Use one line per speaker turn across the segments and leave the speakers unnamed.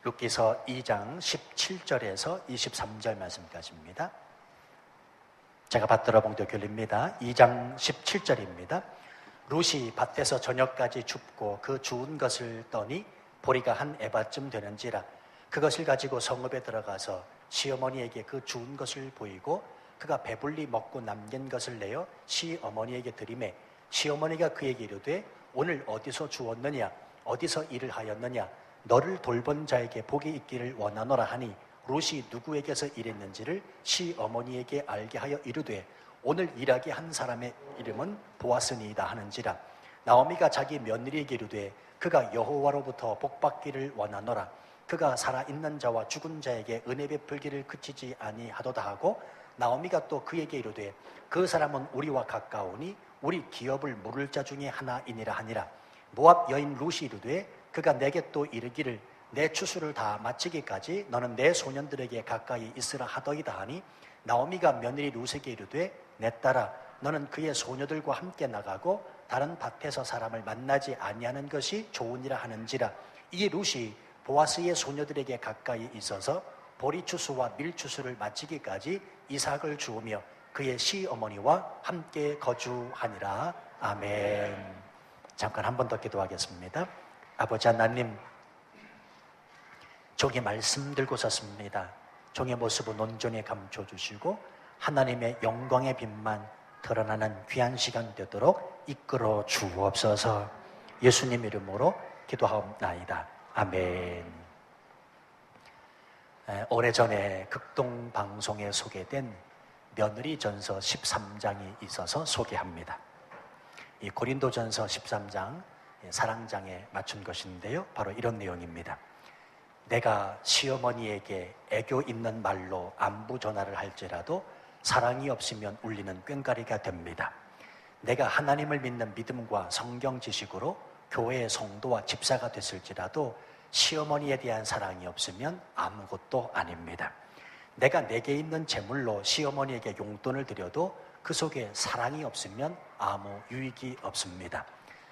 룻기서 2장 17절에서 23절 말씀까지입니다. 제가 받들어 봉독 교리입니다. 2장 17절입니다. 룻이 밭에서 저녁까지 줍고 그 주운 것을 떠니 보리가 한 에바쯤 되는지라 그것을 가지고 성읍에 들어가서 시어머니에게 그 주운 것을 보이고 그가 배불리 먹고 남긴 것을 내어 시어머니에게 드리매 시어머니가 그에게 이르되 오늘 어디서 주웠느냐 어디서 일을 하였느냐 너를 돌본 자에게 복이 있기를 원하노라 하니 룻이 누구에게서 일했는지를 시어머니에게 알게 하여 이르되 오늘 일하게 한 사람의 이름은 보아스니이다 하는지라. 나오미가 자기 며느리에게 이르되 그가 여호와로부터 복받기를 원하노라. 그가 살아있는 자와 죽은 자에게 은혜 베풀기를 그치지 아니하도다 하고 나오미가 또 그에게 이르되 그 사람은 우리와 가까우니 우리 기업을 물을 자 중에 하나이니라 하니라. 모압 여인 룻이 이르되 그가 내게 또 이르기를 내 추수를 다 마치기까지 너는 내 소년들에게 가까이 있으라 하더이다 하니 나오미가 며느리 룻에게 이르되 내 딸아 너는 그의 소녀들과 함께 나가고 다른 밭에서 사람을 만나지 아니하는 것이 좋으니라 하는지라. 이 룻이 보아스의 소녀들에게 가까이 있어서 보리 추수와 밀 추수를 마치기까지 이삭을 주우며 그의 시어머니와 함께 거주하니라. 아멘. 잠깐 한 번 더 기도하겠습니다. 아버지 하나님, 종의 말씀 들고 섰습니다. 종의 모습을 온전히 감춰주시고 하나님의 영광의 빛만 드러나는 귀한 시간 되도록 이끌어 주옵소서. 예수님 이름으로 기도하옵나이다. 아멘. 오래전에 극동방송에 소개된 며느리전서 13장이 있어서 소개합니다. 이 고린도전서 13장 사랑장에 맞춘 것인데요, 바로 이런 내용입니다. 내가 시어머니에게 애교 있는 말로 안부 전화를 할지라도 사랑이 없으면 울리는 꽹과리가 됩니다. 내가 하나님을 믿는 믿음과 성경 지식으로 교회의 성도와 집사가 됐을지라도 시어머니에 대한 사랑이 없으면 아무것도 아닙니다. 내가 내게 있는 재물로 시어머니에게 용돈을 드려도 그 속에 사랑이 없으면 아무 유익이 없습니다.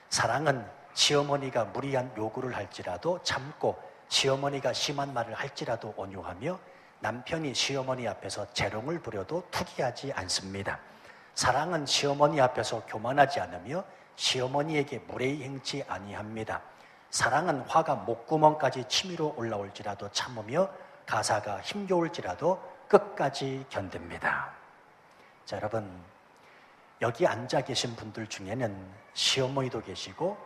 사랑은 시어머니가 무리한 요구를 할지라도 참고 시어머니가 심한 말을 할지라도 온유하며 남편이 시어머니 앞에서 재롱을 부려도 투기하지 않습니다. 사랑은 시어머니 앞에서 교만하지 않으며 시어머니에게 무례히 행치 아니합니다. 사랑은 화가 목구멍까지 치밀어 올라올지라도 참으며 가사가 힘겨울지라도 끝까지 견딥니다. 자, 여러분, 여기 앉아 계신 분들 중에는 시어머니도 계시고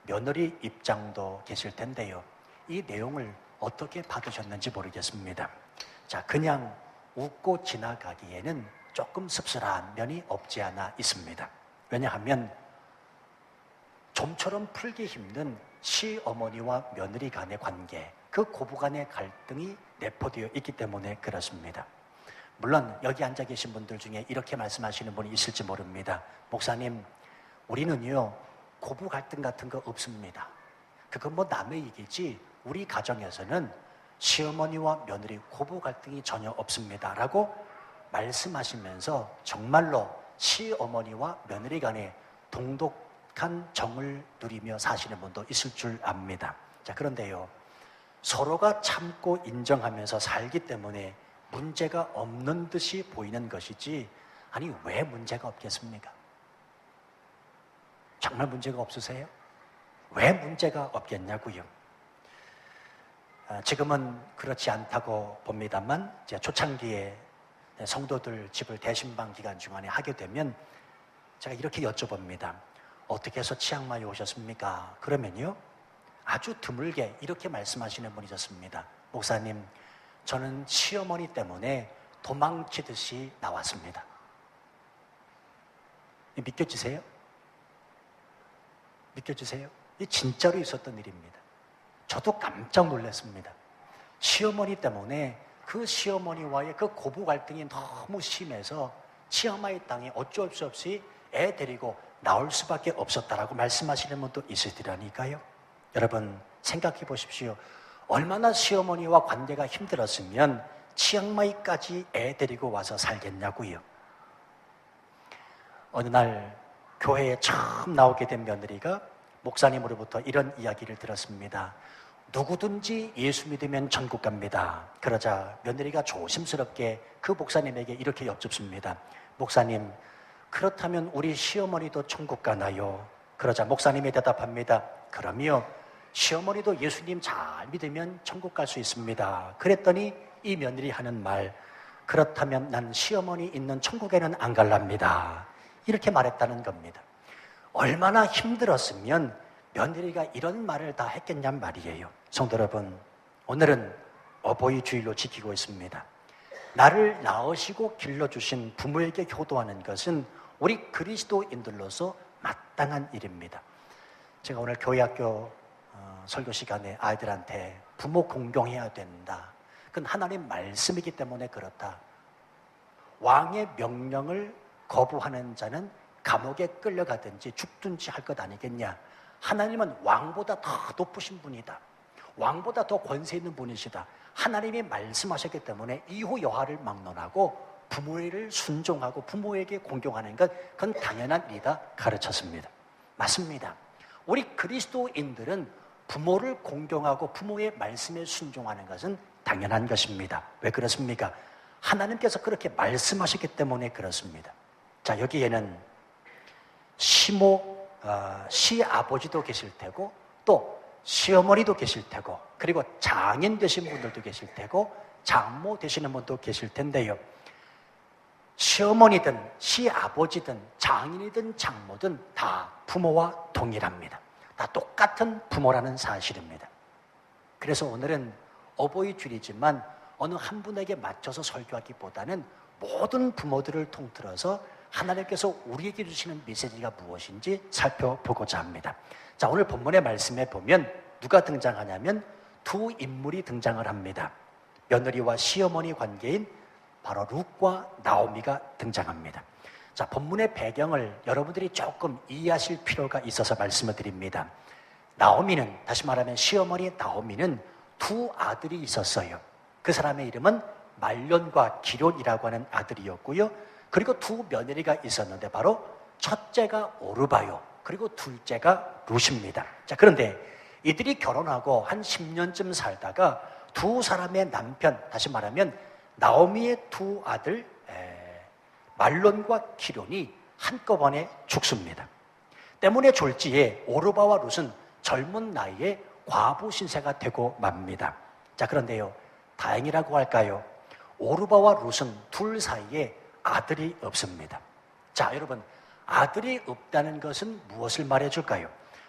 며느리 입장도 계실 텐데요. 이 내용을 어떻게 받으셨는지 모르겠습니다. 자, 그냥 웃고 지나가기에는 조금 씁쓸한 면이 없지 않아 있습니다. 왜냐하면 좀처럼 풀기 힘든 시어머니와 며느리 간의 관계, 그 고부 간의 갈등이 내포되어 있기 때문에 그렇습니다. 물론 여기 앉아 계신 분들 중에 이렇게 말씀하시는 분이 있을지 모릅니다. 목사님, 우리는요 고부 갈등 같은 거 없습니다. 그건 뭐 남의 얘기지 우리 가정에서는 시어머니와 며느리 고부 갈등이 전혀 없습니다 라고 말씀하시면서 정말로 시어머니와 며느리 간에 동독한 정을 누리며 사시는 분도 있을 줄 압니다. 자, 그런데요, 서로가 참고 인정하면서 살기 때문에 문제가 없는 듯이 보이는 것이지, 아니 왜 문제가 없겠습니까? 정말 문제가 없으세요? 왜 문제가 없겠냐고요. 지금은 그렇지 않다고 봅니다만 제가 초창기에 성도들 집을 대신방 기간 중간에 하게 되면 제가 이렇게 여쭤봅니다. 어떻게 해서 치앙마이 오셨습니까? 그러면요 아주 드물게 이렇게 말씀하시는 분이 있었습니다. 목사님, 저는 시어머니 때문에 도망치듯이 나왔습니다. 믿겨지세요? 믿겨지세요? 이 진짜로 있었던 일입니다. 저도 깜짝 놀랐습니다. 시어머니 때문에 그 시어머니와의 그 고부 갈등이 너무 심해서 치앙마이 땅에 어쩔 수 없이 애 데리고 나올 수밖에 없었다라고 말씀하시는 분도 있으리라니까요. 여러분 생각해 보십시오. 얼마나 시어머니와 관계가 힘들었으면 치앙마이까지 애 데리고 와서 살겠냐고요. 어느 날 교회에 처음 나오게 된 며느리가 목사님으로부터 이런 이야기를 들었습니다. 누구든지 예수 믿으면 천국 갑니다. 그러자 며느리가 조심스럽게 그 목사님에게 이렇게 여쭙습니다. 목사님, 그렇다면 우리 시어머니도 천국 가나요? 그러자 목사님이 대답합니다. 그럼요. 시어머니도 예수님 잘 믿으면 천국 갈 수 있습니다. 그랬더니 이 며느리 하는 말, 그렇다면 난 시어머니 있는 천국에는 안 갈랍니다. 이렇게 말했다는 겁니다. 얼마나 힘들었으면 며느리가 이런 말을 다 했겠냔 말이에요. 성도 여러분, 오늘은 어버이 주일로 지키고 있습니다. 나를 낳으시고 길러주신 부모에게 효도하는 것은 우리 그리스도인들로서 마땅한 일입니다. 제가 오늘 교회학교 설교 시간에 아이들한테 부모 공경해야 된다. 그건 하나님 말씀이기 때문에 그렇다. 왕의 명령을 거부하는 자는 감옥에 끌려가든지 죽든지 할 것 아니겠냐. 하나님은 왕보다 더 높으신 분이다. 왕보다 더 권세 있는 분이시다. 하나님이 말씀하셨기 때문에 이후 여하를 막론하고 부모를 순종하고 부모에게 공경하는 것, 그건 당연한 일이다 가르쳤습니다. 맞습니다. 우리 그리스도인들은 부모를 공경하고 부모의 말씀에 순종하는 것은 당연한 것입니다. 왜 그렇습니까? 하나님께서 그렇게 말씀하셨기 때문에 그렇습니다. 자, 여기에는 시아버지도 계실 테고 또 시어머니도 계실 테고 그리고 장인 되신 분들도 계실 테고 장모 되시는 분도 계실 텐데요. 시어머니든 시아버지든 장인이든 장모든 다 부모와 동일합니다. 다 똑같은 부모라는 사실입니다. 그래서 오늘은 어버이 주일이지만 어느 한 분에게 맞춰서 설교하기보다는 모든 부모들을 통틀어서 하나님께서 우리에게 주시는 메시지가 무엇인지 살펴보고자 합니다. 자, 오늘 본문의 말씀에 보면 누가 등장하냐면 두 인물이 등장을 합니다. 며느리와 시어머니 관계인 바로 룻과 나오미가 등장합니다. 자, 본문의 배경을 여러분들이 조금 이해하실 필요가 있어서 말씀을 드립니다. 나오미는, 다시 말하면 시어머니 나오미는 두 아들이 있었어요. 그 사람의 이름은 말론과 기론이라고 하는 아들이었고요. 그리고 두 며느리가 있었는데 바로 첫째가 오르바요. 그리고 둘째가 룻입니다. 자, 그런데 이들이 결혼하고 한 10년쯤 살다가 두 사람의 남편, 다시 말하면 나오미의 두 아들 말론과 기론이 한꺼번에 죽습니다. 때문에 졸지에 오르바와 룻은 젊은 나이에 과부 신세가 되고 맙니다. 자, 그런데요, 다행이라고 할까요? 오르바와 룻은 둘 사이에 아들이 없습니다. 자, 여러분, 아들이 없다는 것은 무엇을 말해줄까요?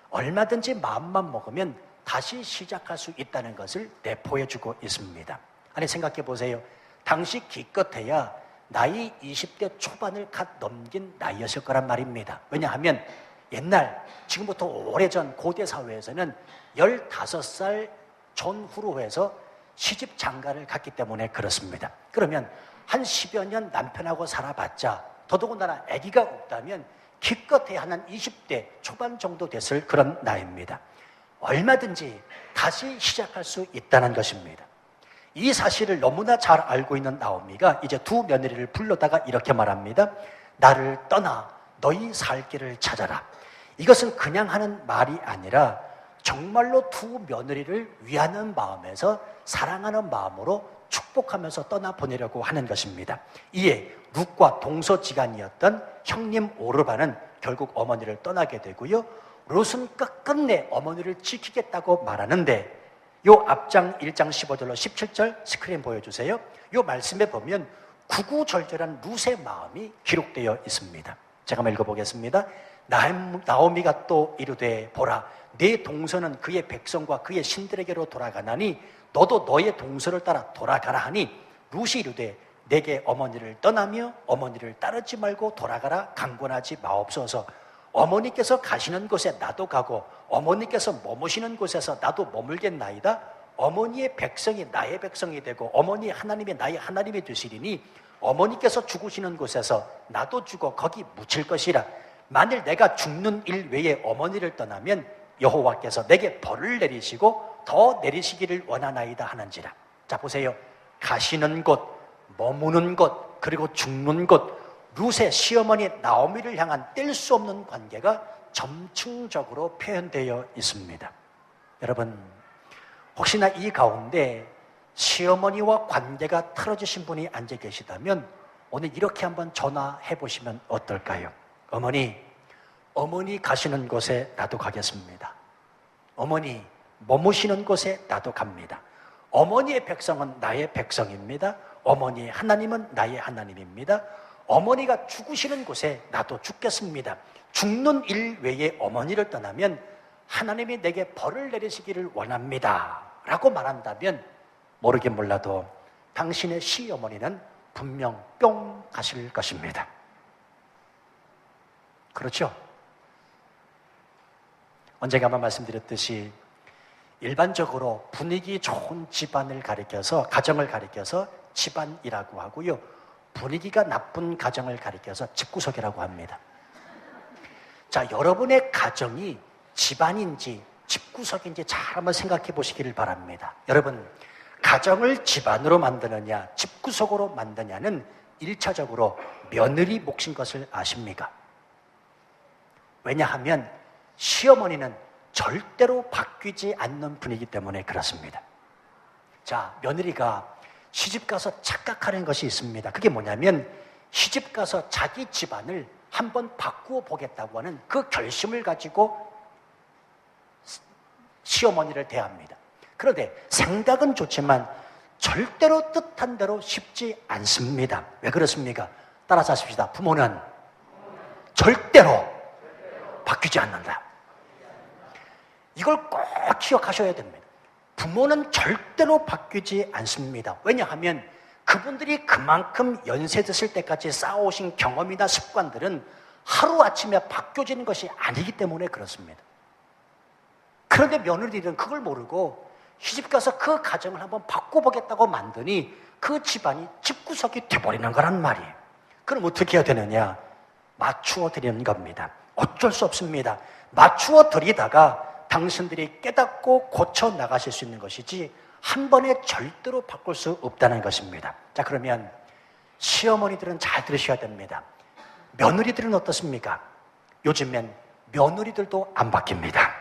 얼마든지 마음만 먹으면 다시 시작할 수 있다는 것을 내포해주고 있습니다. 아니, 생각해 보세요. 당시 기껏해야 나이 20대 초반을 갓 넘긴 나이였을 거란 말입니다. 왜냐하면 옛날, 지금부터 오래전 고대 사회에서는 15살 전후로 해서 시집 장가를 갔기 때문에 그렇습니다. 그러면 한 10여 년 남편하고 살아봤자 더더군다나 아기가 없다면 기껏해야 한 20대 초반 정도 됐을 그런 나이입니다. 얼마든지 다시 시작할 수 있다는 것입니다. 이 사실을 너무나 잘 알고 있는 나오미가 이제 두 며느리를 불러다가 이렇게 말합니다. 나를 떠나 너희 살 길을 찾아라. 이것은 그냥 하는 말이 아니라 정말로 두 며느리를 위하는 마음에서 사랑하는 마음으로 축복하면서 떠나보내려고 하는 것입니다. 이에 룻과 동서지간이었던 형님 오르바는 결국 어머니를 떠나게 되고요. 룻은 끝끝내 어머니를 지키겠다고 말하는데 요 앞장 1장 15절로 17절 스크린 보여주세요. 요 말씀에 보면 구구절절한 룻의 마음이 기록되어 있습니다. 제가 한번 읽어보겠습니다. 나오미가 또 이르되 보라, 내 동서는 그의 백성과 그의 신들에게로 돌아가나니 너도 너의 동서를 따라 돌아가라 하니 룻이 이르되 내게 어머니를 떠나며 어머니를 따르지 말고 돌아가라 강권하지 마옵소서. 어머니께서 가시는 곳에 나도 가고 어머니께서 머무시는 곳에서 나도 머물겠나이다. 어머니의 백성이 나의 백성이 되고 어머니의 하나님이 나의 하나님이 되시리니 어머니께서 죽으시는 곳에서 나도 죽어 거기 묻힐 것이라. 만일 내가 죽는 일 외에 어머니를 떠나면 여호와께서 내게 벌을 내리시고 더 내리시기를 원하나이다 하는지라. 자, 보세요. 가시는 곳, 머무는 곳, 그리고 죽는 곳, 룻의 시어머니 나오미를 향한 뗄 수 없는 관계가 점층적으로 표현되어 있습니다. 여러분, 혹시나 이 가운데 시어머니와 관계가 틀어지신 분이 앉아 계시다면 오늘 이렇게 한번 전화해 보시면 어떨까요? 어머니 가시는 곳에 나도 가겠습니다. 어머니 머무시는 곳에 나도 갑니다. 어머니의 백성은 나의 백성입니다. 어머니의 하나님은 나의 하나님입니다. 어머니가 죽으시는 곳에 나도 죽겠습니다. 죽는 일 외에 어머니를 떠나면 하나님이 내게 벌을 내리시기를 원합니다 라고 말한다면 모르긴 몰라도 당신의 시어머니는 분명 뿅 가실 것입니다. 그렇죠? 언젠가 한번 말씀드렸듯이 일반적으로 분위기 좋은 집안을 가리켜서, 가정을 가리켜서 집안이라고 하고요, 분위기가 나쁜 가정을 가리켜서 집구석이라고 합니다. 자, 여러분의 가정이 집안인지 집구석인지 잘 한번 생각해 보시기를 바랍니다. 여러분, 가정을 집안으로 만드느냐 집구석으로 만드냐는 1차적으로 며느리 몫인 것을 아십니까? 왜냐하면 시어머니는 절대로 바뀌지 않는 분이기 때문에 그렇습니다. 자, 며느리가 시집가서 착각하는 것이 있습니다. 그게 뭐냐면 시집가서 자기 집안을 한번 바꾸어 보겠다고 하는 그 결심을 가지고 시어머니를 대합니다. 그런데 생각은 좋지만 절대로 뜻한 대로 쉽지 않습니다. 왜 그렇습니까? 따라서 하십시다. 부모는 절대로 바뀌지 않는다. 이걸 꼭 기억하셔야 됩니다. 부모는 절대로 바뀌지 않습니다. 왜냐하면 그분들이 그만큼 연세 드실 때까지 쌓아오신 경험이나 습관들은 하루아침에 바뀌어지는 것이 아니기 때문에 그렇습니다. 그런데 며느리들은 그걸 모르고 시집가서 그 가정을 한번 바꿔보겠다고 만드니 그 집안이 집구석이 돼버리는 거란 말이에요. 그럼 어떻게 해야 되느냐? 맞추어 드리는 겁니다. 어쩔 수 없습니다. 맞추어 드리다가 당신들이 깨닫고 고쳐 나가실 수 있는 것이지 한 번에 절대로 바꿀 수 없다는 것입니다. 자, 그러면 시어머니들은 잘 들으셔야 됩니다. 며느리들은 어떻습니까? 요즘엔 며느리들도 안 바뀝니다.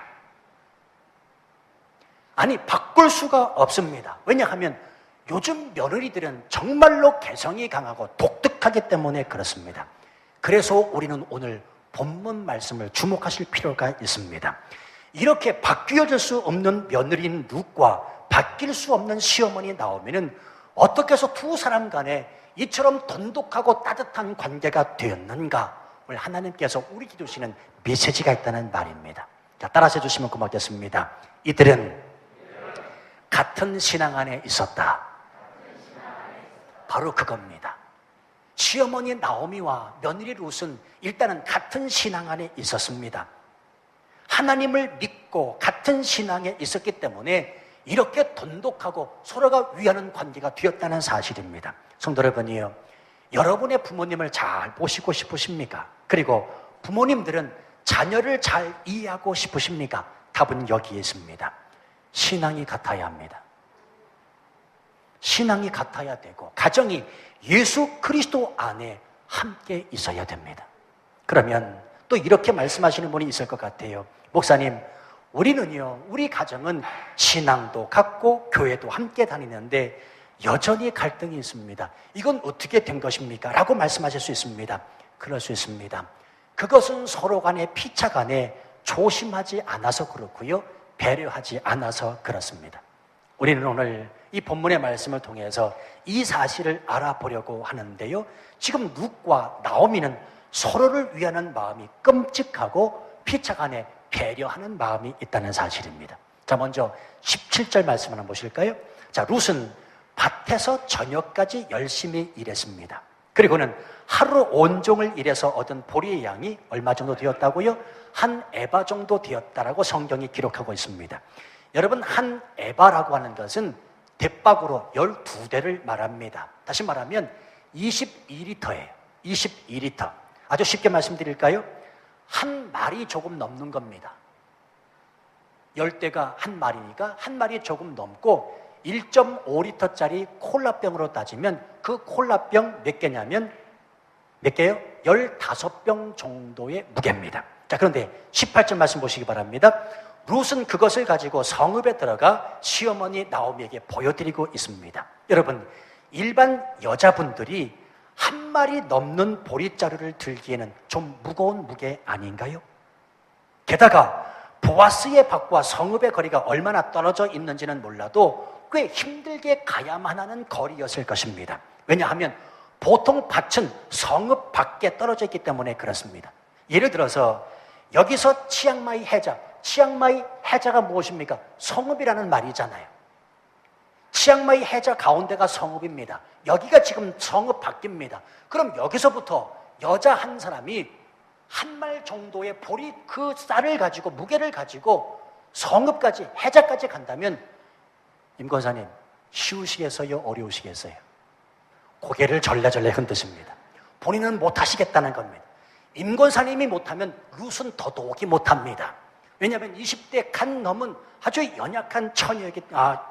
아니, 바꿀 수가 없습니다. 왜냐하면 요즘 며느리들은 정말로 개성이 강하고 독특하기 때문에 그렇습니다. 그래서 우리는 오늘 본문 말씀을 주목하실 필요가 있습니다. 이렇게 바뀌어질 수 없는 며느리인 룻과 바뀔 수 없는 시어머니 나오면은 어떻게 해서 두 사람 간에 이처럼 돈독하고 따뜻한 관계가 되었는가? 오늘 하나님께서 우리에게 주시는 메시지가 있다는 말입니다. 자, 따라서 해주시면 고맙겠습니다. 이들은 같은 신앙 안에 있었다. 바로 그겁니다. 시어머니 나오미와 며느리 룻은 일단은 같은 신앙 안에 있었습니다. 하나님을 믿고 같은 신앙에 있었기 때문에 이렇게 돈독하고 서로가 위하는 관계가 되었다는 사실입니다. 성도 여러분이요, 여러분의 부모님을 잘 보시고 싶으십니까? 그리고 부모님들은 자녀를 잘 이해하고 싶으십니까? 답은 여기에 있습니다. 신앙이 같아야 합니다. 신앙이 같아야 되고 가정이 예수 그리스도 안에 함께 있어야 됩니다. 그러면 또 이렇게 말씀하시는 분이 있을 것 같아요. 목사님, 우리는요, 우리 가정은 신앙도 같고 교회도 함께 다니는데 여전히 갈등이 있습니다. 이건 어떻게 된 것입니까? 라고 말씀하실 수 있습니다. 그럴 수 있습니다. 그것은 서로 간에 피차 간에 조심하지 않아서 그렇고요, 배려하지 않아서 그렇습니다. 우리는 오늘 이 본문의 말씀을 통해서 이 사실을 알아보려고 하는데요, 지금 룻과 나오미는 서로를 위하는 마음이 끔찍하고 피차 간에 배려하는 마음이 있다는 사실입니다. 자, 먼저 17절 말씀 한번 보실까요? 자, 룻은 밭에서 저녁까지 열심히 일했습니다. 그리고는 하루 온종을 일해서 얻은 보리의 양이 얼마 정도 되었다고요? 한 에바 정도 되었다라고 성경이 기록하고 있습니다. 여러분, 한 에바라고 하는 것은 대박으로 12대를 말합니다. 다시 말하면 22리터예요. 22리터. 아주 쉽게 말씀드릴까요? 한 마리 조금 넘는 겁니다. 10대가 한 마리니까 한 마리 조금 넘고 1.5리터짜리 콜라병으로 따지면 그 콜라병 몇 개냐면 몇 개요? 15병 정도의 무게입니다. 자, 그런데 18절 말씀 보시기 바랍니다. 룻은 그것을 가지고 성읍에 들어가 시어머니 나오미에게 보여드리고 있습니다. 여러분, 일반 여자분들이 한 마리 넘는 보리자루를 들기에는 좀 무거운 무게 아닌가요? 게다가 보아스의 밭과 성읍의 거리가 얼마나 떨어져 있는지는 몰라도 꽤 힘들게 가야만 하는 거리였을 것입니다. 왜냐하면 보통 밭은 성읍 밖에 떨어져 있기 때문에 그렇습니다. 예를 들어서 여기서 치앙마이 해자, 치앙마이 해자가 무엇입니까? 성읍이라는 말이잖아요. 치앙마이 해자 가운데가 성읍입니다. 여기가 지금 성읍 밖입니다. 그럼 여기서부터 여자 한 사람이 한 말 정도의 보리 그 쌀을 가지고 무게를 가지고 성읍까지 해자까지 간다면 임 권사님 쉬우시겠어요? 어려우시겠어요? 고개를 절레절레 흔드십니다. 본인은 못하시겠다는 겁니다. 임 권사님이 못하면 룻은 더더욱이 못합니다. 왜냐하면 20대 간 넘은 아주 연약한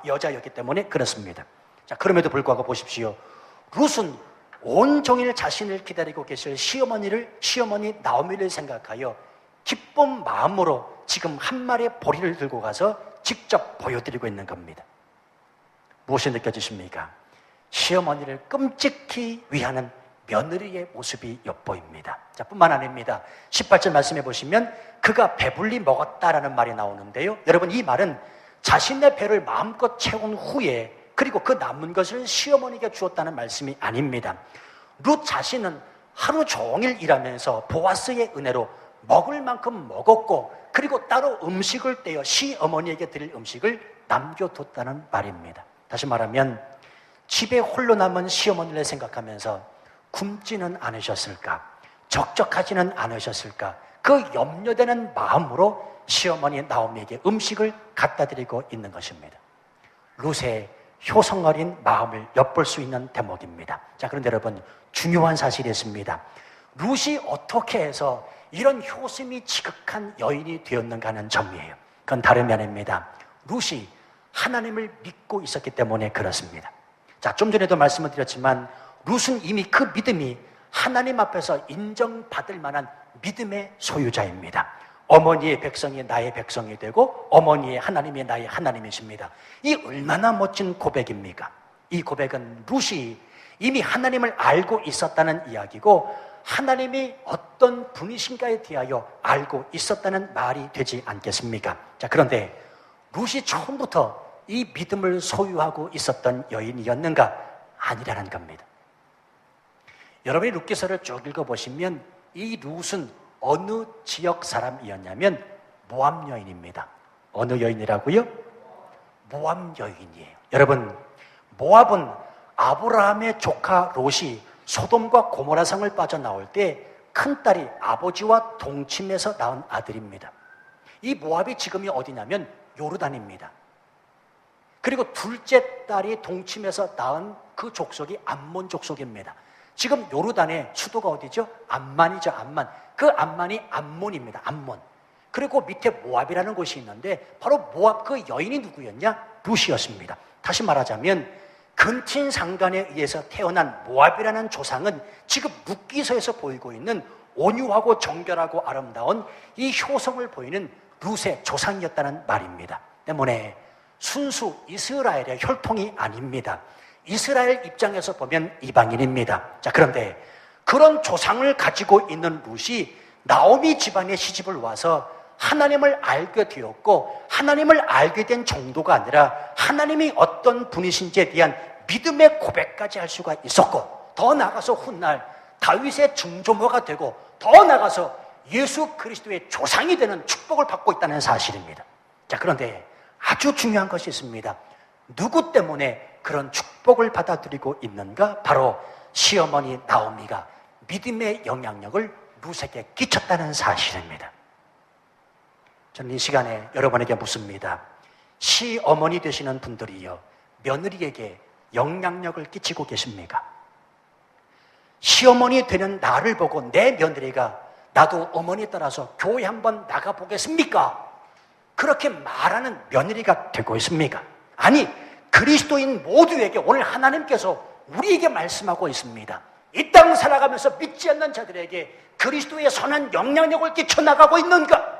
여자였기 때문에 그렇습니다. 자, 그럼에도 불구하고 보십시오. 룻은 온종일 자신을 기다리고 계실 시어머니 나오미를 생각하여 기쁜 마음으로 지금 한 마리의 보리를 들고 가서 직접 보여드리고 있는 겁니다. 무엇이 느껴지십니까? 시어머니를 끔찍히 위하는 며느리의 모습이 엿보입니다. 자, 뿐만 아닙니다. 18절 말씀해 보시면 그가 배불리 먹었다라는 말이 나오는데요. 여러분, 이 말은 자신의 배를 마음껏 채운 후에 그리고 그 남은 것을 시어머니에게 주었다는 말씀이 아닙니다. 룻 자신은 하루 종일 일하면서 보아스의 은혜로 먹을 만큼 먹었고 그리고 따로 음식을 떼어 시어머니에게 드릴 음식을 남겨뒀다는 말입니다. 다시 말하면 집에 홀로 남은 시어머니를 생각하면서 굶지는 않으셨을까? 적적하지는 않으셨을까? 그 염려되는 마음으로 시어머니 나오미에게 음식을 갖다 드리고 있는 것입니다. 룻의 효성 어린 마음을 엿볼 수 있는 대목입니다. 자, 그런데 여러분, 중요한 사실이 있습니다. 룻이 어떻게 해서 이런 효심이 지극한 여인이 되었는가 하는 점이에요. 그건 다름이 아닙니다. 룻이 하나님을 믿고 있었기 때문에 그렇습니다. 자, 좀 전에도 말씀을 드렸지만 룻은 이미 그 믿음이 하나님 앞에서 인정받을 만한 믿음의 소유자입니다. 어머니의 백성이 나의 백성이 되고 어머니의 하나님이 나의 하나님이십니다. 이 얼마나 멋진 고백입니까? 이 고백은 룻이 이미 하나님을 알고 있었다는 이야기고 하나님이 어떤 분이신가에 대하여 알고 있었다는 말이 되지 않겠습니까? 자, 그런데 룻이 처음부터 이 믿음을 소유하고 있었던 여인이었는가? 아니라는 겁니다. 여러분이 룻기서를 쭉 읽어보시면 이 룻은 어느 지역 사람이었냐면 모압 여인입니다. 어느 여인이라고요? 모압 여인이에요. 여러분, 모압은 아브라함의 조카 롯이 소돔과 고모라 성을 빠져나올 때 큰딸이 아버지와 동침해서 낳은 아들입니다. 이 모압이 지금이 어디냐면 요르단입니다. 그리고 둘째 딸이 동침해서 낳은 그 족속이 암몬 족속입니다. 지금 요르단의 수도가 어디죠? 암만이죠, 암만. 그 암만이 암몬입니다, 암몬. 그리고 밑에 모압이라는 곳이 있는데 바로 모압 그 여인이 누구였냐? 룻이었습니다. 다시 말하자면 근친상간에 의해서 태어난 모압이라는 조상은 지금 룻기서에서 보이고 있는 온유하고 정결하고 아름다운 이 효성을 보이는 룻의 조상이었다는 말입니다. 때문에 순수 이스라엘의 혈통이 아닙니다. 이스라엘 입장에서 보면 이방인입니다. 자, 그런데 그런 조상을 가지고 있는 룻이 나오미 집안에 시집을 와서 하나님을 알게 되었고 하나님을 알게 된 정도가 아니라 하나님이 어떤 분이신지에 대한 믿음의 고백까지 할 수가 있었고 더 나아가서 훗날 다윗의 증조모가 되고 더 나아가서 예수 그리스도의 조상이 되는 축복을 받고 있다는 사실입니다. 자, 그런데 아주 중요한 것이 있습니다. 누구 때문에 그런 축복을 받아들이고 있는가? 바로 시어머니 나오미가 믿음의 영향력을 룻에게 끼쳤다는 사실입니다. 저는 이 시간에 여러분에게 묻습니다. 시어머니 되시는 분들이요, 며느리에게 영향력을 끼치고 계십니까? 시어머니 되는 나를 보고 내 며느리가 나도 어머니 따라서 교회 한번 나가보겠습니까? 그렇게 말하는 며느리가 되고 있습니까? 아니, 그리스도인 모두에게 오늘 하나님께서 우리에게 말씀하고 있습니다. 이 땅 살아가면서 믿지 않는 자들에게 그리스도의 선한 영향력을 끼쳐나가고 있는가?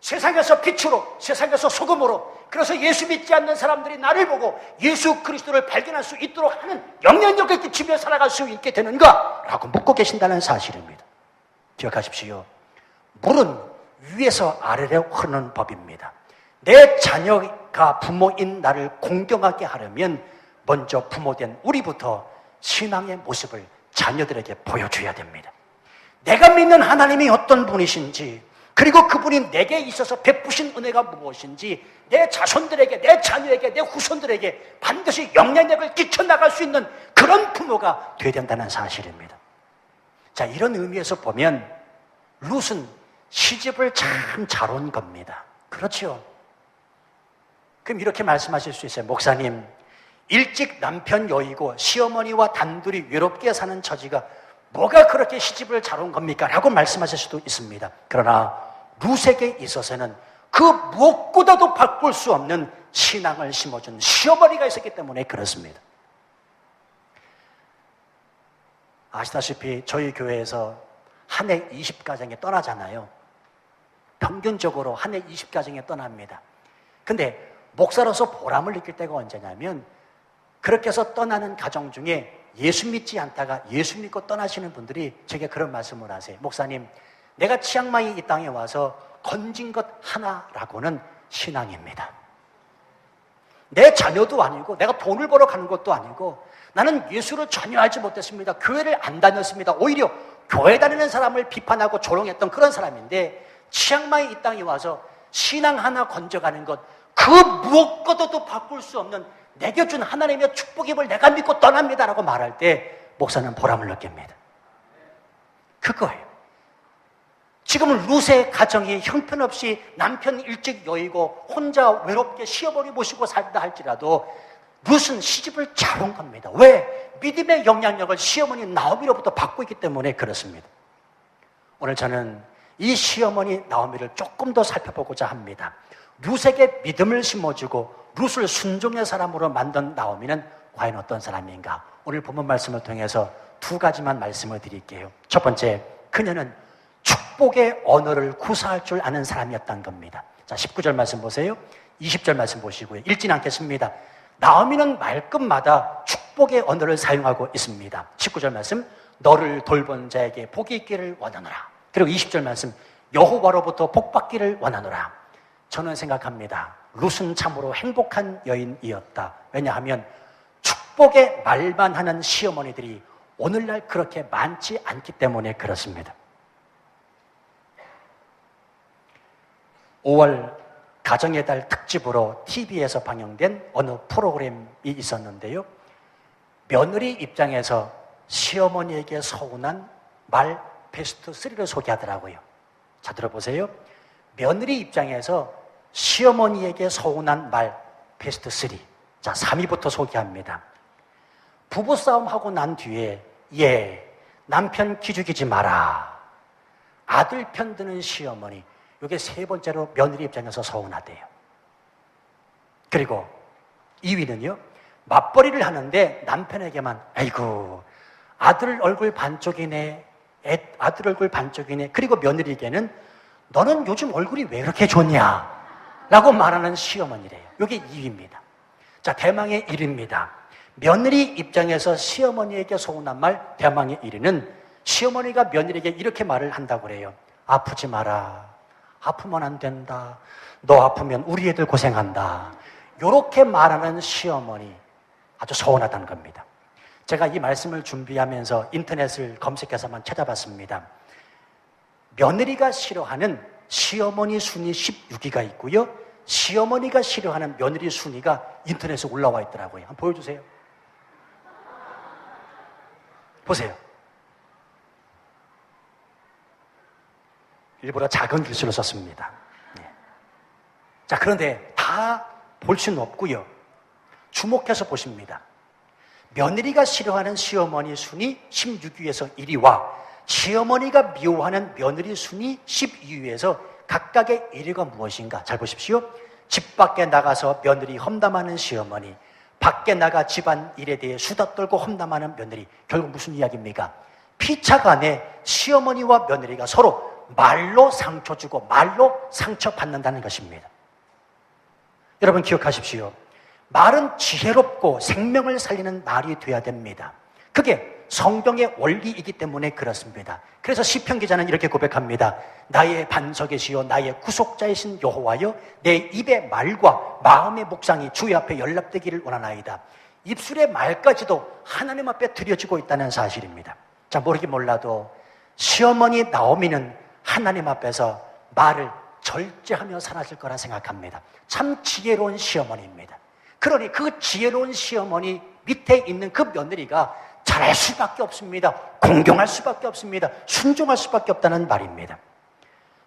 세상에서 빛으로, 세상에서 소금으로, 그래서 예수 믿지 않는 사람들이 나를 보고 예수 그리스도를 발견할 수 있도록 하는 영향력을 끼치며 살아갈 수 있게 되는가? 라고 묻고 계신다는 사실입니다. 기억하십시오. 물은 위에서 아래로 흐르는 법입니다. 내 자녀가 부모인 나를 공경하게 하려면 먼저 부모된 우리부터 신앙의 모습을 자녀들에게 보여줘야 됩니다. 내가 믿는 하나님이 어떤 분이신지, 그리고 그분이 내게 있어서 베푸신 은혜가 무엇인지 내 자손들에게, 내 자녀에게, 내 후손들에게 반드시 영향력을 끼쳐나갈 수 있는 그런 부모가 되어야 된다는 사실입니다. 자, 이런 의미에서 보면 룻은 시집을 참 잘 온 겁니다. 그렇죠? 그럼 이렇게 말씀하실 수 있어요. 목사님, 일찍 남편 여의고 시어머니와 단둘이 외롭게 사는 처지가 뭐가 그렇게 시집을 잘 온 겁니까? 라고 말씀하실 수도 있습니다. 그러나 룻에게 있어서는 그 무엇보다도 바꿀 수 없는 신앙을 심어준 시어머니가 있었기 때문에 그렇습니다. 아시다시피 저희 교회에서 한 해 20가정이 떠나잖아요. 평균적으로 한 해 20가정이 떠납니다. 근데 목사로서 보람을 느낄 때가 언제냐면 그렇게 해서 떠나는 가정 중에 예수 믿지 않다가 예수 믿고 떠나시는 분들이 제게 그런 말씀을 하세요. 목사님, 내가 치앙마이 이 땅에 와서 건진 것 하나라고는 신앙입니다. 내 자녀도 아니고 내가 돈을 벌어 가는 것도 아니고 나는 예수를 전혀 알지 못했습니다. 교회를 안 다녔습니다. 오히려 교회 다니는 사람을 비판하고 조롱했던 그런 사람인데 치앙마이 이 땅에 와서 신앙 하나 건져가는 것, 그 무엇과도 바꿀 수 없는 내게 준 하나님의 축복임을 내가 믿고 떠납니다라고 말할 때 목사는 보람을 느낍니다. 그거예요. 지금은 룻의 가정이 형편없이 남편 일찍 여의고 혼자 외롭게 시어머니 모시고 살다 할지라도 룻은 시집을 잘 온 겁니다. 왜? 믿음의 영향력을 시어머니 나오미로부터 받고 있기 때문에 그렇습니다. 오늘 저는 이 시어머니 나오미를 조금 더 살펴보고자 합니다. 룻에게 믿음을 심어주고 룻을 순종의 사람으로 만든 나오미는 과연 어떤 사람인가? 오늘 본문 말씀을 통해서 두 가지만 말씀을 드릴게요. 첫 번째, 그녀는 축복의 언어를 구사할 줄 아는 사람이었다는 겁니다. 자, 19절 말씀 보세요. 20절 말씀 보시고요. 읽진 않겠습니다. 나오미는 말끝마다 축복의 언어를 사용하고 있습니다. 19절 말씀, 너를 돌본 자에게 복이 있기를 원하노라. 그리고 20절 말씀, 여호와로부터 복받기를 원하노라. 저는 생각합니다. 룻은 참으로 행복한 여인이었다. 왜냐하면 축복의 말만 하는 시어머니들이 오늘날 그렇게 많지 않기 때문에 그렇습니다. 5월 가정의 달 특집으로 TV에서 방영된 어느 프로그램이 있었는데요. 며느리 입장에서 시어머니에게 서운한 말 베스트 3를 소개하더라고요. 자, 들어보세요. 며느리 입장에서 시어머니에게 서운한 말 베스트 3. 자, 3위부터 소개합니다. 부부싸움하고 난 뒤에 남편 기죽이지 마라. 아들 편드는 시어머니. 이게 세 번째로 며느리 입장에서 서운하대요. 그리고 2위는요. 맞벌이를 하는데 남편에게만 아이고 아들 얼굴 반쪽이네. 아들 얼굴 반쪽이네. 그리고 며느리에게는 너는 요즘 얼굴이 왜 그렇게 좋냐? 라고 말하는 시어머니래요. 이게 2위입니다. 자, 대망의 1위입니다. 며느리 입장에서 시어머니에게 서운한 말 대망의 1위는 시어머니가 며느리에게 이렇게 말을 한다고 그래요. 아프지 마라. 아프면 안 된다. 너 아프면 우리 애들 고생한다. 이렇게 말하는 시어머니 아주 서운하다는 겁니다. 제가 이 말씀을 준비하면서 인터넷을 검색해서만 찾아봤습니다. 며느리가 싫어하는 시어머니 순위 16위가 있고요. 시어머니가 싫어하는 며느리 순위가 인터넷에 올라와 있더라고요. 한번 보여주세요. 보세요. 일부러 작은 글씨로 썼습니다. 네. 자, 그런데 다 볼 수는 없고요. 주목해서 보십니다. 며느리가 싫어하는 시어머니 순위 16위에서 1위와 시어머니가 미워하는 며느리 순위 12위에서 각각의 1위가 무엇인가? 잘 보십시오. 집 밖에 나가서 며느리 험담하는 시어머니, 밖에 나가 집안 일에 대해 수다 떨고 험담하는 며느리. 결국 무슨 이야기입니까? 피차간에 시어머니와 며느리가 서로 말로 상처 주고 말로 상처 받는다는 것입니다. 여러분 기억하십시오. 말은 지혜롭고 생명을 살리는 말이 되어야 됩니다. 그게 성경의 원리이기 때문에 그렇습니다. 그래서 시편 기자는 이렇게 고백합니다. 나의 반석이시요 나의 구속자이신 여호와여, 내 입의 말과 마음의 묵상이 주의 앞에 연락되기를 원하나이다. 입술의 말까지도 하나님 앞에 드려지고 있다는 사실입니다. 자, 모르긴 몰라도 시어머니 나오미는 하나님 앞에서 말을 절제하며 살았을 거라 생각합니다. 참 지혜로운 시어머니입니다. 그러니 그 지혜로운 시어머니 밑에 있는 그 며느리가 잘할 수밖에 없습니다. 공경할 수밖에 없습니다. 순종할 수밖에 없다는 말입니다.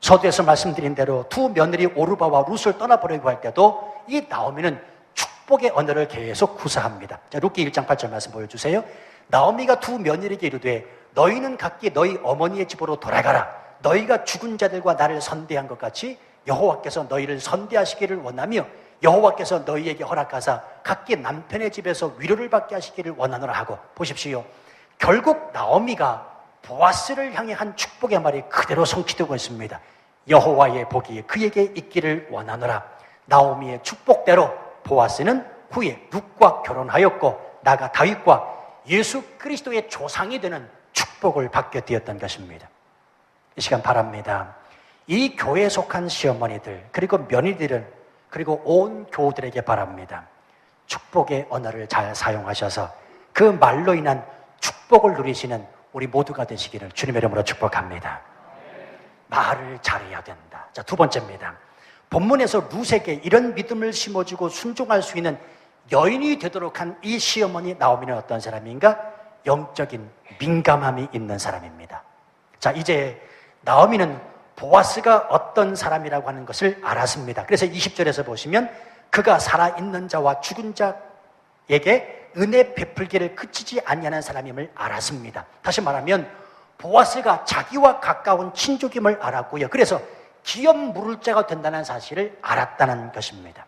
서두에서 말씀드린 대로 두 며느리 오르바와 룻을 떠나보려고 할 때도 이 나오미는 축복의 언어를 계속 구사합니다. 자, 룻기 1장 8절 말씀 보여주세요. 나오미가 두 며느리에게 이르되 너희는 각기 너희 어머니의 집으로 돌아가라. 너희가 죽은 자들과 나를 선대한 것 같이 여호와께서 너희를 선대하시기를 원하며 여호와께서 너희에게 허락하사 각기 남편의 집에서 위로를 받게 하시기를 원하노라 하고, 보십시오. 결국 나오미가 보아스를 향해 한 축복의 말이 그대로 성취되고 있습니다. 여호와의 복이 그에게 있기를 원하노라. 나오미의 축복대로 보아스는 후에 룻과 결혼하였고 나가 다윗과 예수 그리스도의 조상이 되는 축복을 받게 되었던 것입니다. 이 시간 바랍니다. 이 교회에 속한 시어머니들 그리고 며느리들은 그리고 온 교우들에게 바랍니다. 축복의 언어를 잘 사용하셔서 그 말로 인한 축복을 누리시는 우리 모두가 되시기를 주님의 이름으로 축복합니다. 말을 잘해야 된다. 자, 두 번째입니다. 본문에서 룻에게 이런 믿음을 심어주고 순종할 수 있는 여인이 되도록 한 이 시어머니 나오미는 어떤 사람인가? 영적인 민감함이 있는 사람입니다. 자, 이제 나오미는 보아스가 어떤 사람이라고 하는 것을 알았습니다. 그래서 20절에서 보시면 그가 살아있는 자와 죽은 자에게 은혜 베풀기를 그치지 아니하는 사람임을 알았습니다. 다시 말하면 보아스가 자기와 가까운 친족임을 알았고요. 그래서 기업 물을 자가 된다는 사실을 알았다는 것입니다.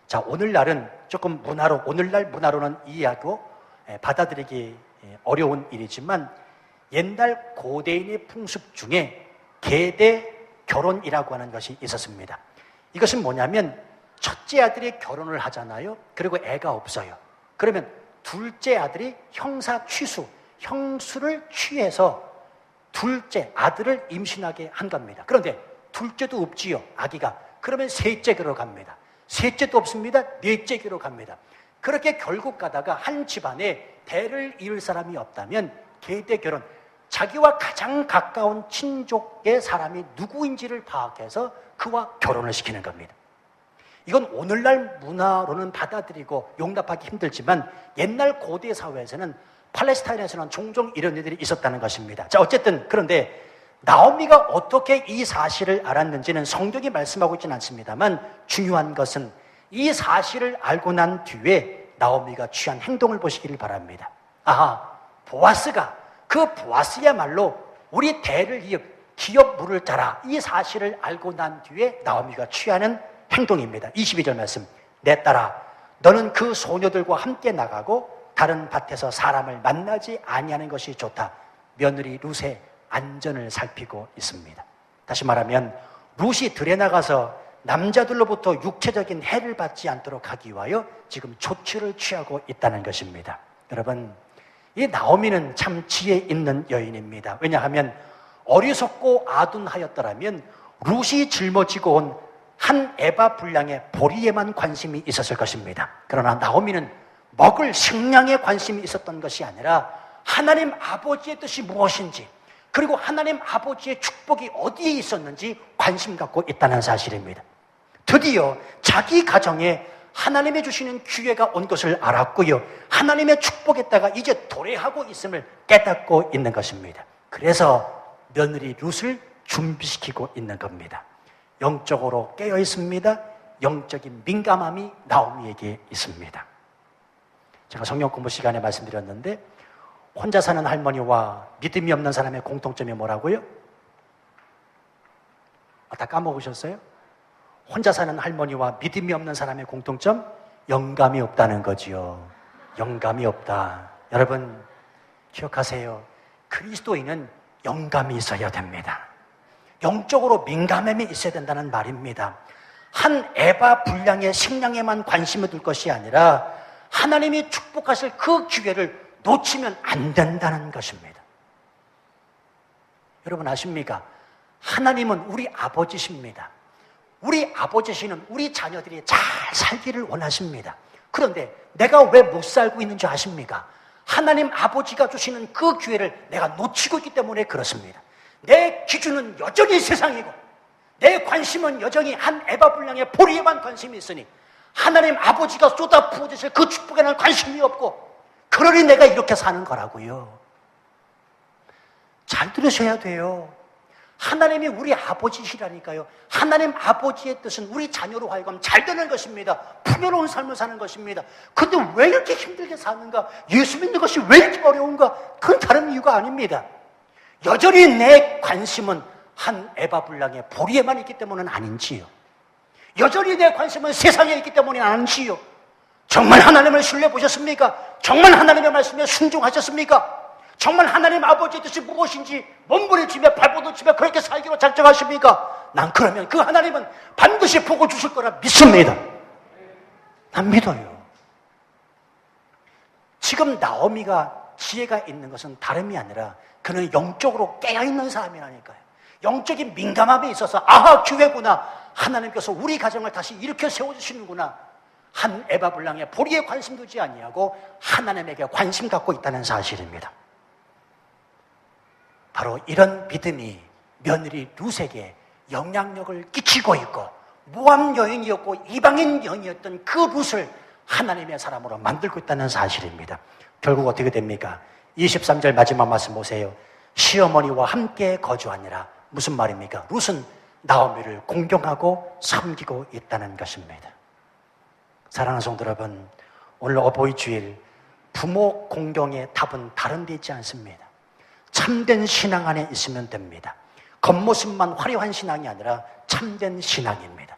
자, 오늘날은 조금 오늘날 문화로는 이해하고 받아들이기 어려운 일이지만 옛날 고대인의 풍습 중에 계대 결혼이라고 하는 것이 있었습니다. 이것은 뭐냐면 첫째 아들이 결혼을 하잖아요. 그리고 애가 없어요. 그러면 둘째 아들이 형수를 취해서 둘째 아들을 임신하게 한 겁니다. 그런데 둘째도 없지요, 아기가. 그러면 셋째로 갑니다. 셋째도 없습니다. 넷째로 갑니다. 그렇게 결국 가다가 한 집안에 대를 이을 사람이 없다면 계대 결혼, 자기와 가장 가까운 친족의 사람이 누구인지를 파악해서 그와 결혼을 시키는 겁니다. 이건 오늘날 문화로는 받아들이고 용납하기 힘들지만 옛날 고대 사회에서는 팔레스타인에서는 종종 이런 일들이 있었다는 것입니다. 자, 어쨌든 그런데 나오미가 어떻게 이 사실을 알았는지는 성경이 말씀하고 있지는 않습니다만 중요한 것은 이 사실을 알고 난 뒤에 나오미가 취한 행동을 보시기를 바랍니다. 아하, 보아스가 그 보아스야말로 우리 대를 이어 기업 물을 자라, 이 사실을 알고 난 뒤에 나오미가 취하는 행동입니다. 22절 말씀. 내 딸아, 너는 그 소녀들과 함께 나가고 다른 밭에서 사람을 만나지 아니하는 것이 좋다. 며느리 룻의 안전을 살피고 있습니다. 다시 말하면 룻이 들에 나가서 남자들로부터 육체적인 해를 받지 않도록 하기 위하여 지금 조치를 취하고 있다는 것입니다. 여러분, 이 나오미는 참 지혜 있는 여인입니다. 왜냐하면 어리석고 아둔하였더라면 룻이 짊어지고 온 한 에바 분량의 보리에만 관심이 있었을 것입니다. 그러나 나오미는 먹을 식량에 관심이 있었던 것이 아니라 하나님 아버지의 뜻이 무엇인지, 그리고 하나님 아버지의 축복이 어디에 있었는지 관심 갖고 있다는 사실입니다. 드디어 자기 가정에 하나님이 주시는 기회가 온 것을 알았고요, 하나님의 축복에다가 이제 도래하고 있음을 깨닫고 있는 것입니다. 그래서 며느리 룻을 준비시키고 있는 겁니다. 영적으로 깨어 있습니다. 영적인 민감함이 나오미에게 있습니다. 제가 성경 공부 시간에 말씀드렸는데 혼자 사는 할머니와 믿음이 없는 사람의 공통점이 뭐라고요? 다 까먹으셨어요? 혼자 사는 할머니와 믿음이 없는 사람의 공통점? 영감이 없다는 거지요. 영감이 없다. 여러분 기억하세요. 그리스도인은 영감이 있어야 됩니다. 영적으로 민감함이 있어야 된다는 말입니다. 한 에바 분량의 식량에만 관심을 둘 것이 아니라 하나님이 축복하실 그 기회를 놓치면 안 된다는 것입니다. 여러분 아십니까? 하나님은 우리 아버지십니다. 우리 아버지시는 우리 자녀들이 잘 살기를 원하십니다. 그런데 내가 왜 못 살고 있는 줄 아십니까? 하나님 아버지가 주시는 그 기회를 내가 놓치고 있기 때문에 그렇습니다. 내 기준은 여전히 세상이고 내 관심은 여전히 한 에바 분량의 보리에만 관심이 있으니 하나님 아버지가 쏟아 부어주실 그 축복에는 관심이 없고 그러니 내가 이렇게 사는 거라고요. 잘 들으셔야 돼요. 하나님이 우리 아버지시라니까요. 하나님 아버지의 뜻은 우리 자녀로 하여금 잘 되는 것입니다. 풍요로운 삶을 사는 것입니다. 근데 왜 이렇게 힘들게 사는가? 예수 믿는 것이 왜 이렇게 어려운가? 그건 다른 이유가 아닙니다. 여전히 내 관심은 한 에바 분량의 보리에만 있기 때문은 아닌지요. 여전히 내 관심은 세상에 있기 때문이 아닌지요. 정말 하나님을 신뢰보셨습니까? 정말 하나님의 말씀에 순종하셨습니까? 정말 하나님 아버지의 뜻이 무엇인지 몸부림치며 발버둥치며 그렇게 살기로 작정하십니까? 난 그러면 그 하나님은 반드시 복을 주실 거라 믿습니다. 난 믿어요. 지금 나오미가 지혜가 있는 것은 다름이 아니라 그는 영적으로 깨어있는 사람이라니까요. 영적인 민감함에 있어서 아하 기회구나. 하나님께서 우리 가정을 다시 이렇게 세워주시는구나. 한 에바 분량의 보리에 관심 두지 아니하고 하나님에게 관심 갖고 있다는 사실입니다. 바로 이런 믿음이 며느리 룻에게 영향력을 끼치고 있고 모함 여인이었고 이방인 여인이었던 그 룻을 하나님의 사람으로 만들고 있다는 사실입니다. 결국 어떻게 됩니까? 23절 마지막 말씀 보세요. 시어머니와 함께 거주하니라. 무슨 말입니까? 룻은 나오미를 공경하고 섬기고 있다는 것입니다. 사랑하는 성도 여러분, 오늘 어버이 주일 부모 공경의 답은 다른 데 있지 않습니다. 참된 신앙 안에 있으면 됩니다. 겉모습만 화려한 신앙이 아니라 참된 신앙입니다.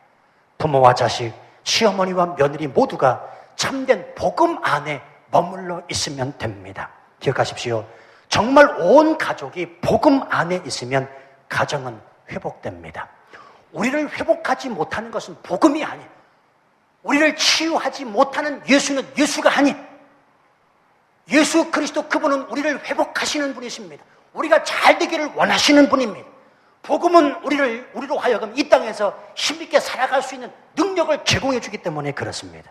부모와 자식, 시어머니와 며느리 모두가 참된 복음 안에 머물러 있으면 됩니다. 기억하십시오. 정말 온 가족이 복음 안에 있으면 가정은 회복됩니다. 우리를 회복하지 못하는 것은 복음이 아니에요. 우리를 치유하지 못하는 예수는 예수가 아닌 예수 그리스도 그분은 우리를 회복하시는 분이십니다. 우리가 잘 되기를 원하시는 분입니다. 복음은 우리로 하여금 이 땅에서 힘있게 살아갈 수 있는 능력을 제공해 주기 때문에 그렇습니다.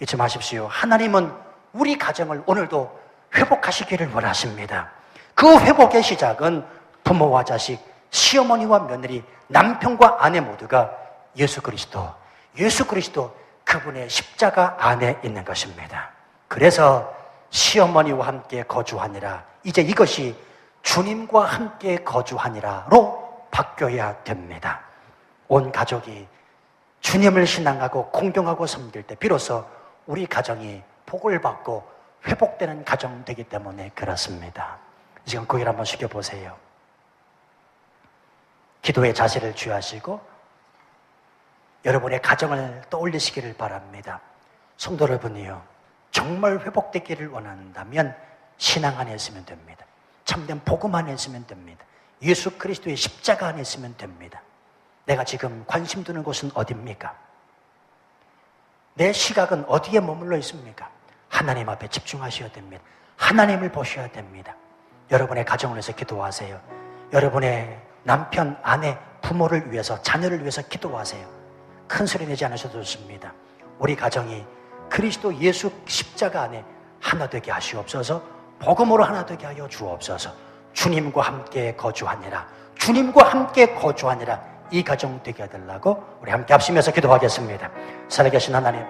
잊지 마십시오. 하나님은 우리 가정을 오늘도 회복하시기를 원하십니다. 그 회복의 시작은 부모와 자식, 시어머니와 며느리, 남편과 아내 모두가 예수 그리스도 그분의 십자가 안에 있는 것입니다. 그래서 시어머니와 함께 거주하니라. 이제 이것이 주님과 함께 거주하니라로 바뀌어야 됩니다. 온 가족이 주님을 신앙하고 공경하고 섬길 때 비로소 우리 가정이 복을 받고 회복되는 가정 되기 때문에 그렇습니다. 지금 고개를 한번 숙여보세요. 기도의 자세를 취하시고 여러분의 가정을 떠올리시기를 바랍니다. 성도 여러분이요, 정말 회복되기를 원한다면 신앙 안에 있으면 됩니다. 참된 복음 안에 있으면 됩니다. 예수 그리스도의 십자가 안에 있으면 됩니다. 내가 지금 관심 두는 곳은 어디입니까? 내 시각은 어디에 머물러 있습니까? 하나님 앞에 집중하셔야 됩니다. 하나님을 보셔야 됩니다. 여러분의 가정을 위해서 기도하세요. 여러분의 남편, 아내, 부모를 위해서, 자녀를 위해서 기도하세요. 큰 소리 내지 않으셔도 좋습니다. 우리 가정이 그리스도 예수 십자가 안에 하나 되게 하시옵소서. 복음으로 하나 되게 하여 주옵소서. 주님과 함께 거주하니라. 주님과 함께 거주하니라. 이 가정 되게 해달라고 우리 함께 합심해서 기도하겠습니다. 살아계신 하나님,